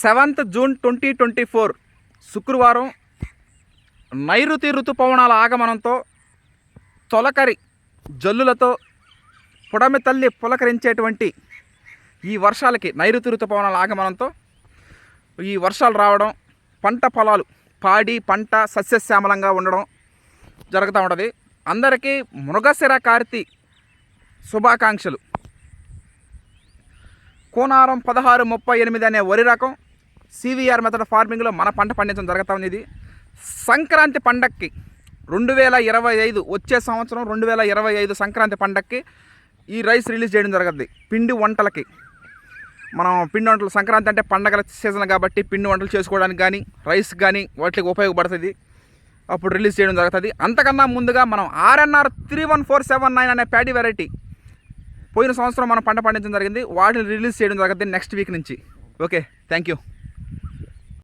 7th June 2024 శుక్రవారం నైరుతి ఋతుపవనాల ఆగమనంతో తొలకరి జల్లులతో పుడమి తల్లి పులకరించేటువంటి ఈ వర్షాలకి నైరుతి ఋతుపవనాల ఆగమనంతో ఈ వర్షాలు రావడం, పంట పొలాలు పాడి పంట సస్యశ్యామలంగా ఉండడం జరుగుతూ ఉంటుంది. అందరికీ మృగశిర కార్తీ శుభాకాంక్షలు. కోనారం 1638 అనే వరి రకం సివిఆర్ మెథడ్ ఫార్మింగ్లో మన పంట పండించడం జరుగుతూ ఉంది. ఇది సంక్రాంతి పండక్కి 2025 వచ్చే సంవత్సరం 2025 సంక్రాంతి పండక్కి ఈ రైస్ రిలీజ్ చేయడం జరుగుతుంది. పిండి వంటలకి మనం పిండి వంటలు, సంక్రాంతి అంటే పండగల సీజన్ కాబట్టి పిండి వంటలు చేసుకోవడానికి కానీ రైస్ కానీ వాటికి ఉపయోగపడుతుంది. అప్పుడు రిలీజ్ చేయడం జరుగుతుంది. అంతకన్నా ముందుగా మనం RNR 31479 అనే ప్యాడీ వెరైటీ పోయిన సంవత్సరం మనం పంట పండించడం జరిగింది. వాటిని రిలీజ్ చేయడం జరుగుతుంది నెక్స్ట్ వీక్ నుంచి. Okay, thank you.